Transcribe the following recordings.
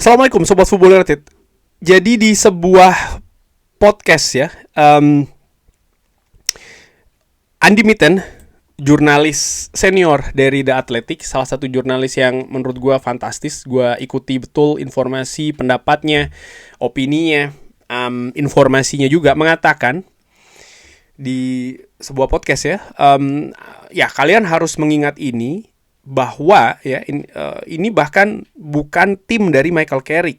Assalamualaikum Sobat Football United. Jadi di sebuah podcast ya, Andy Mitten, jurnalis senior dari The Athletic, salah satu jurnalis yang menurut gue fantastis. Gue ikuti betul informasi, pendapatnya, opininya, informasinya juga, mengatakan di sebuah podcast ya, ya kalian harus mengingat ini, bahwa ya ini bahkan bukan tim dari Michael Carrick.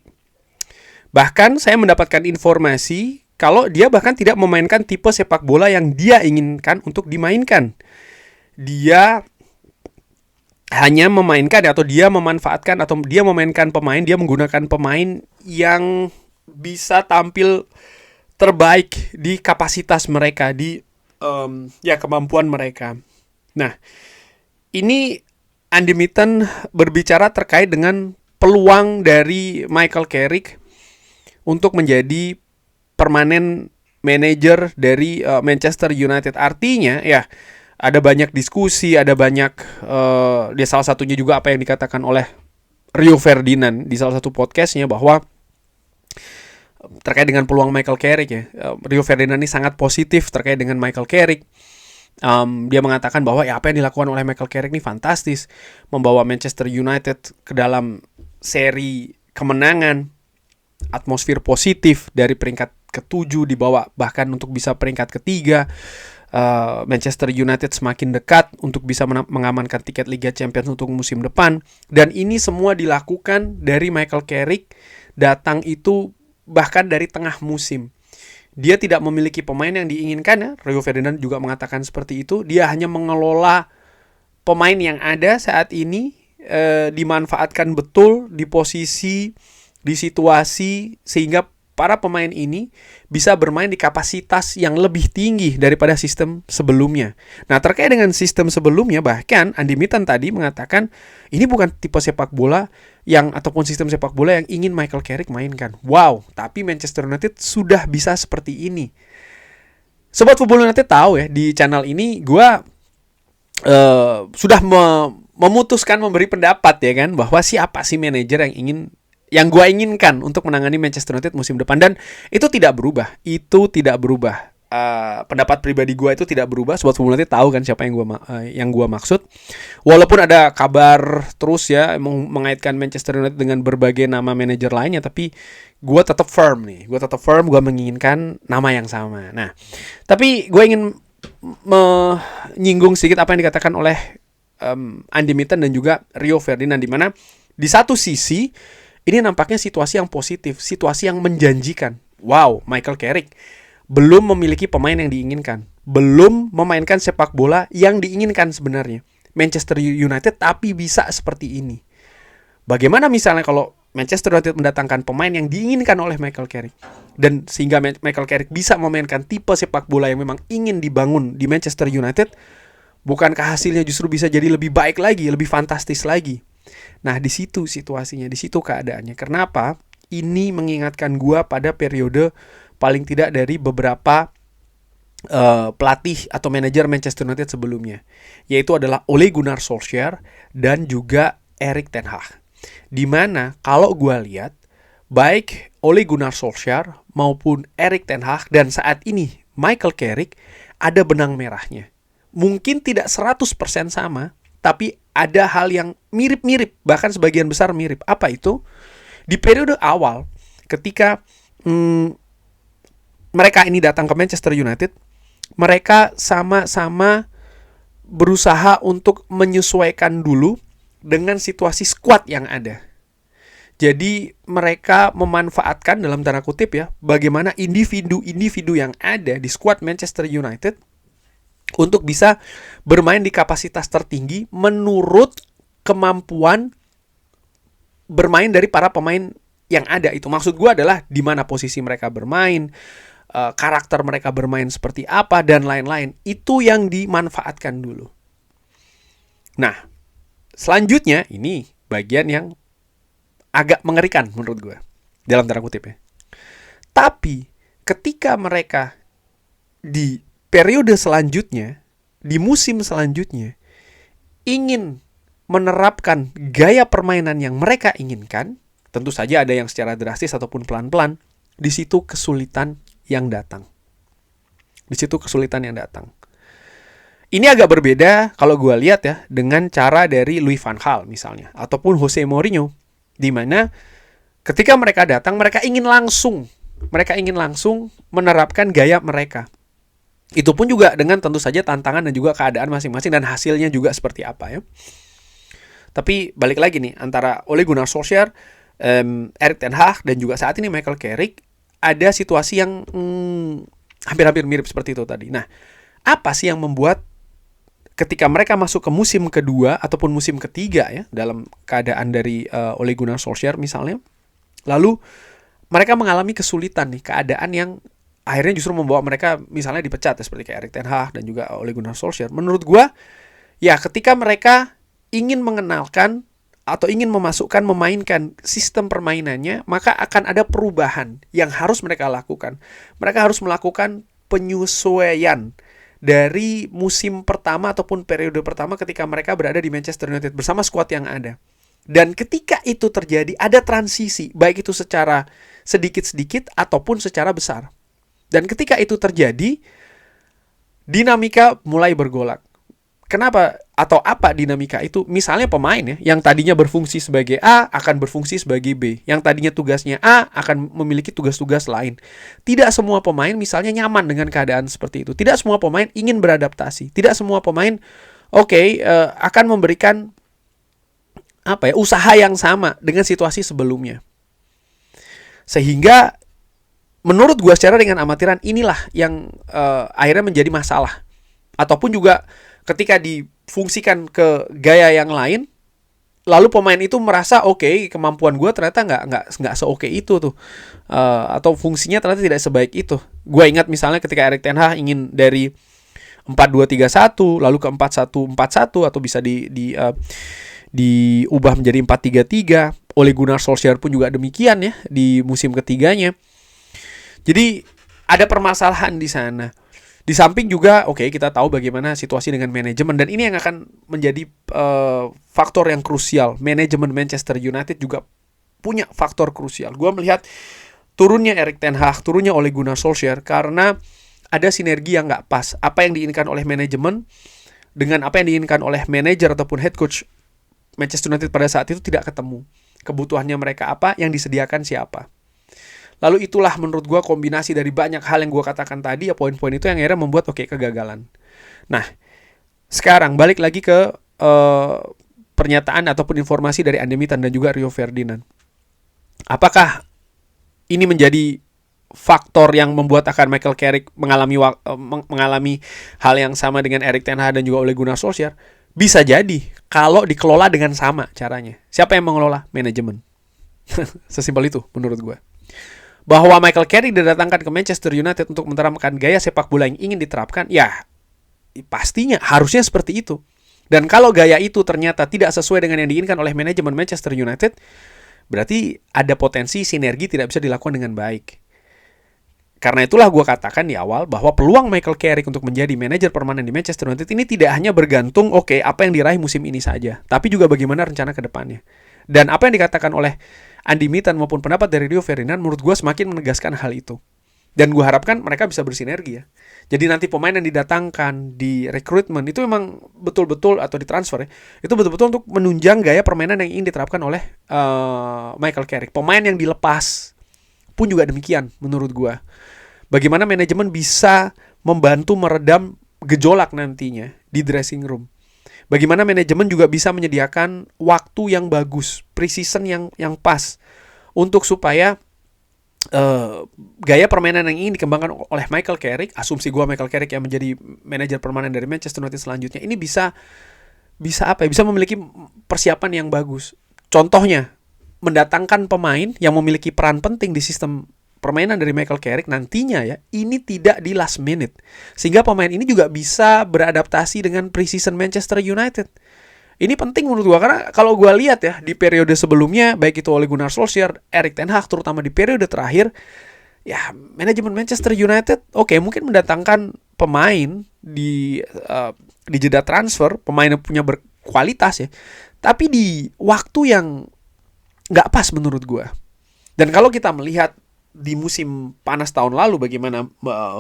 Bahkan saya mendapatkan informasi kalau dia bahkan tidak memainkan tipe sepak bola yang dia inginkan untuk dimainkan. Dia hanya memainkan atau dia memanfaatkan atau dia memainkan pemain, dia menggunakan pemain yang bisa tampil terbaik di kapasitas mereka, di kemampuan mereka. Nah, ini Andy Mitten berbicara terkait dengan peluang dari Michael Carrick untuk menjadi permanen manajer dari Manchester United. Artinya ya ada banyak diskusi, ada banyak dia salah satunya juga apa yang dikatakan oleh Rio Ferdinand di salah satu podcastnya, bahwa terkait dengan peluang Michael Carrick ya, Rio Ferdinand ini sangat positif terkait dengan Michael Carrick. Dia mengatakan bahwa ya apa yang dilakukan oleh Michael Carrick ini fantastis, membawa Manchester United ke dalam seri kemenangan, atmosfer positif dari peringkat ke-7 dibawa bahkan untuk bisa peringkat ke-3. Manchester United semakin dekat untuk bisa mengamankan tiket Liga Champions untuk musim depan, dan ini semua dilakukan dari Michael Carrick datang itu bahkan dari tengah musim. Dia tidak memiliki pemain yang diinginkan ya. Rio Ferdinand juga mengatakan seperti itu. Dia hanya mengelola pemain yang ada saat ini, dimanfaatkan betul di posisi, di situasi, sehingga para pemain ini bisa bermain di kapasitas yang lebih tinggi daripada sistem sebelumnya. Nah, terkait dengan sistem sebelumnya, bahkan Andy Mitten tadi mengatakan ini bukan tipe sepak bola ataupun sistem sepak bola yang ingin Michael Carrick mainkan. Wow, tapi Manchester United sudah bisa seperti ini. Sobat Football United tahu ya, di channel ini gue sudah memutuskan memberi pendapat ya kan, bahwa siapa sih manajer yang gue inginkan untuk menangani Manchester United musim depan, dan itu tidak berubah. Pendapat pribadi gue itu tidak berubah. Sobat Football United tahu kan siapa yang gue maksud. Walaupun ada kabar terus ya mengaitkan Manchester United dengan berbagai nama manajer lainnya, tapi gue tetap firm nih. Gue menginginkan nama yang sama. Nah, tapi gue ingin menyinggung sedikit apa yang dikatakan oleh Andy Mitten dan juga Rio Ferdinand, di mana di satu sisi ini nampaknya situasi yang positif, situasi yang menjanjikan. Wow, Michael Carrick belum memiliki pemain yang diinginkan, belum memainkan sepak bola yang diinginkan sebenarnya Manchester United, tapi bisa seperti ini. Bagaimana misalnya kalau Manchester United mendatangkan pemain yang diinginkan oleh Michael Carrick, dan sehingga Michael Carrick bisa memainkan tipe sepak bola yang memang ingin dibangun di Manchester United, bukankah hasilnya justru bisa jadi lebih baik lagi, lebih fantastis lagi? Nah, di situ situasinya, di situ keadaannya. Kenapa? Ini mengingatkan gua pada periode paling tidak dari beberapa pelatih atau manajer Manchester United sebelumnya, yaitu adalah Ole Gunnar Solskjaer dan juga Erik ten Hag. Dimana kalau gua lihat baik Ole Gunnar Solskjaer maupun Erik ten Hag dan saat ini Michael Carrick ada benang merahnya. Mungkin tidak 100% sama, tapi ada hal yang mirip-mirip, bahkan sebagian besar mirip. Apa itu? Di periode awal, ketika mereka ini datang ke Manchester United, mereka sama-sama berusaha untuk menyesuaikan dulu dengan situasi skuad yang ada. Jadi mereka memanfaatkan dalam tanda kutip ya, bagaimana individu-individu yang ada di skuad Manchester United untuk bisa bermain di kapasitas tertinggi menurut kemampuan bermain dari para pemain yang ada itu. Maksud gue adalah di mana posisi mereka bermain, karakter mereka bermain seperti apa, dan lain-lain. Itu yang dimanfaatkan dulu. Nah, selanjutnya ini bagian yang agak mengerikan menurut gue, dalam tanda kutip ya. Tapi ketika mereka di periode selanjutnya, di musim selanjutnya, ingin menerapkan gaya permainan yang mereka inginkan, tentu saja ada yang secara drastis ataupun pelan-pelan. Di situ kesulitan yang datang. Ini agak berbeda kalau gue lihat ya dengan cara dari Louis van Gaal misalnya, ataupun Jose Mourinho, di mana ketika mereka datang, mereka ingin langsung menerapkan gaya mereka. Itu pun juga dengan tentu saja tantangan dan juga keadaan masing-masing dan hasilnya juga seperti apa ya. Tapi balik lagi nih, antara Ole Gunnar Solskjaer, Erik ten Hag, dan juga saat ini Michael Carrick, ada situasi yang hampir-hampir mirip seperti itu tadi. Nah, apa sih yang membuat ketika mereka masuk ke musim kedua ataupun musim ketiga ya, dalam keadaan dari Ole Gunnar Solskjaer misalnya, lalu mereka mengalami kesulitan nih, keadaan yang akhirnya justru membawa mereka misalnya dipecat ya, seperti kayak Erik ten Hag dan juga Ole Gunnar Solskjaer. Menurut gua, ya ketika mereka ingin mengenalkan atau ingin memainkan sistem permainannya, maka akan ada perubahan yang harus mereka lakukan. Mereka harus melakukan penyesuaian dari musim pertama ataupun periode pertama ketika mereka berada di Manchester United bersama skuad yang ada. Dan ketika itu terjadi, ada transisi, baik itu secara sedikit-sedikit ataupun secara besar. Dan ketika itu terjadi, dinamika mulai bergolak. Kenapa atau apa dinamika itu? Misalnya pemain ya, yang tadinya berfungsi sebagai A akan berfungsi sebagai B. Yang tadinya tugasnya A akan memiliki tugas-tugas lain. Tidak semua pemain misalnya nyaman dengan keadaan seperti itu. Tidak semua pemain ingin beradaptasi. Tidak semua pemain akan memberikan usaha yang sama dengan situasi sebelumnya. Sehingga menurut gue secara dengan amatiran inilah yang akhirnya menjadi masalah. Ataupun juga ketika difungsikan ke gaya yang lain, lalu pemain itu merasa kemampuan gue ternyata nggak se-oke itu tuh, atau fungsinya ternyata tidak sebaik itu. Gue ingat misalnya ketika Erik ten Hag ingin dari 4-2-3-1 lalu ke 4-1-4-1 atau bisa diubah menjadi 4-3-3. Ole Gunnar Solskjaer pun juga demikian ya di musim ketiganya. Jadi ada permasalahan di sana. Di samping juga, kita tahu bagaimana situasi dengan manajemen, dan ini yang akan menjadi faktor yang krusial. Manajemen Manchester United juga punya faktor krusial. Gue melihat turunnya Erik ten Hag, turunnya Ole Gunnar Solskjaer karena ada sinergi yang nggak pas. Apa yang diinginkan oleh manajemen dengan apa yang diinginkan oleh manajer ataupun head coach Manchester United pada saat itu tidak ketemu. Kebutuhannya mereka apa, yang disediakan siapa. Lalu itulah menurut gue kombinasi dari banyak hal yang gue katakan tadi, ya poin-poin itu yang akhirnya membuat kegagalan. Nah, sekarang balik lagi ke pernyataan ataupun informasi dari Andy Mitten dan juga Rio Ferdinand. Apakah ini menjadi faktor yang membuat akan Michael Carrick mengalami hal yang sama dengan Erik ten Hag dan juga Ole Gunnar Solskjaer? Bisa jadi kalau dikelola dengan sama caranya. Siapa yang mengelola? Manajemen. Sesimpel itu menurut gue. Bahwa Michael Carrick didatangkan ke Manchester United untuk menerapkan gaya sepak bola yang ingin diterapkan, ya pastinya harusnya seperti itu. Dan kalau gaya itu ternyata tidak sesuai dengan yang diinginkan oleh manajemen Manchester United, berarti ada potensi sinergi tidak bisa dilakukan dengan baik. Karena itulah gue katakan di awal bahwa peluang Michael Carrick untuk menjadi manajer permanen di Manchester United ini tidak hanya bergantung apa yang diraih musim ini saja, tapi juga bagaimana rencana ke depannya. Dan apa yang dikatakan oleh Andy Mitten maupun pendapat dari Rio Ferdinand menurut gue semakin menegaskan hal itu. Dan gue harapkan mereka bisa bersinergi ya. Jadi nanti pemain yang didatangkan di rekrutmen itu memang betul-betul atau ditransfer ya, itu betul-betul untuk menunjang gaya permainan yang ingin diterapkan oleh Michael Carrick. Pemain yang dilepas pun juga demikian menurut gue. Bagaimana manajemen bisa membantu meredam gejolak nantinya di dressing room. Bagaimana manajemen juga bisa menyediakan waktu yang bagus, pre-season yang pas, untuk supaya gaya permainan yang ingin dikembangkan oleh Michael Carrick, asumsi gue Michael Carrick yang menjadi manajer permanen dari Manchester United selanjutnya, ini bisa memiliki persiapan yang bagus. Contohnya, mendatangkan pemain yang memiliki peran penting di sistem permainan dari Michael Carrick nantinya ya, ini tidak di last minute. Sehingga pemain ini juga bisa beradaptasi dengan pre-season Manchester United. Ini penting menurut gue, karena kalau gue lihat ya, di periode sebelumnya, baik itu Ole Gunnar Solskjaer, Erik ten Hag, terutama di periode terakhir, ya manajemen Manchester United, mungkin mendatangkan pemain di jeda transfer, pemain yang punya berkualitas ya, tapi di waktu yang nggak pas menurut gue. Dan kalau kita melihat di musim panas tahun lalu bagaimana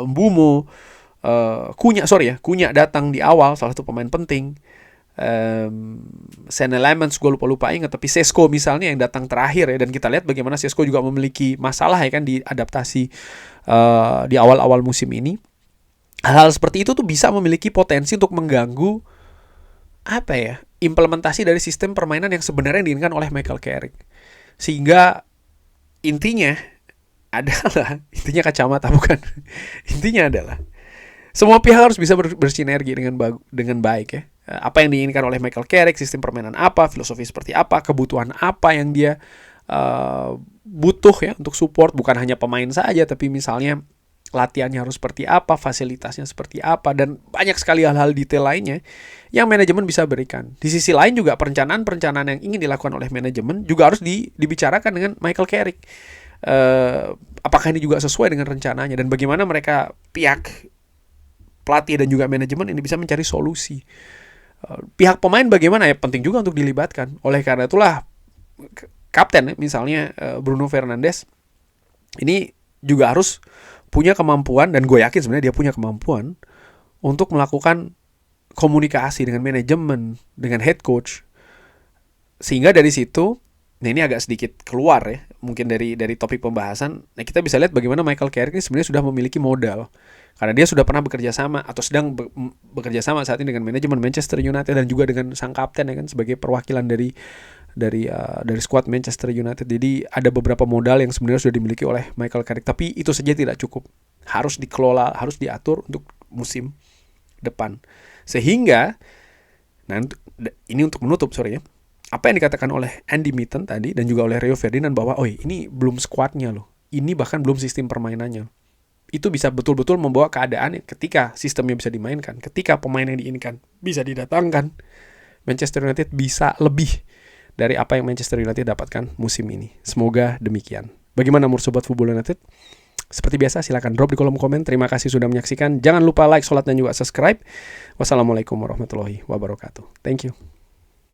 Mbeumo, Cunha datang di awal, salah satu pemain penting. Senne Lammens gue lupa ingat, tapi Šeško misalnya yang datang terakhir ya, dan kita lihat bagaimana Šeško juga memiliki masalah ya kan di adaptasi di awal-awal musim ini. Hal-hal seperti itu tuh bisa memiliki potensi untuk mengganggu implementasi dari sistem permainan yang sebenarnya diinginkan oleh Michael Carrick. Sehingga intinya kacamata bukan. Intinya adalah semua pihak harus bisa bersinergi dengan baik ya. Apa yang diinginkan oleh Michael Carrick, sistem permainan apa, filosofi seperti apa, kebutuhan apa yang dia butuh ya untuk support, bukan hanya pemain saja, tapi misalnya latihannya harus seperti apa, fasilitasnya seperti apa, dan banyak sekali hal-hal detail lainnya yang manajemen bisa berikan. Di sisi lain juga perencanaan yang ingin dilakukan oleh manajemen juga harus dibicarakan dengan Michael Carrick. Apakah ini juga sesuai dengan rencananya, dan bagaimana mereka pihak pelatih dan juga manajemen ini bisa mencari solusi. Pihak pemain bagaimana ya, penting juga untuk dilibatkan. Oleh karena itulah kapten misalnya Bruno Fernandes ini juga harus punya kemampuan, dan gue yakin sebenarnya dia punya kemampuan untuk melakukan komunikasi dengan manajemen, dengan head coach, sehingga dari situ, nah ini agak sedikit keluar ya mungkin dari topik pembahasan. Nah kita bisa lihat bagaimana Michael Carrick ini sebenarnya sudah memiliki modal, karena dia sudah pernah bekerja sama atau sedang bekerja sama saat ini dengan manajemen Manchester United dan juga dengan sang kapten ya kan, sebagai perwakilan dari skuad Manchester United. Jadi ada beberapa modal yang sebenarnya sudah dimiliki oleh Michael Carrick, tapi itu saja tidak cukup. Harus dikelola, harus diatur untuk musim depan. Sehingga ini untuk menutup apa yang dikatakan oleh Andy Mitten tadi dan juga oleh Rio Ferdinand bahwa ini belum skuadnya loh. Ini bahkan belum sistem permainannya. Itu bisa betul-betul membawa keadaan ketika sistemnya bisa dimainkan, ketika pemain yang diinginkan bisa didatangkan, Manchester United bisa lebih dari apa yang Manchester United dapatkan musim ini. Semoga demikian. Bagaimana menurut Sobat Football United? Seperti biasa silakan drop di kolom komen. Terima kasih sudah menyaksikan. Jangan lupa like, sholat, dan juga subscribe. Wassalamualaikum warahmatullahi wabarakatuh. Thank you.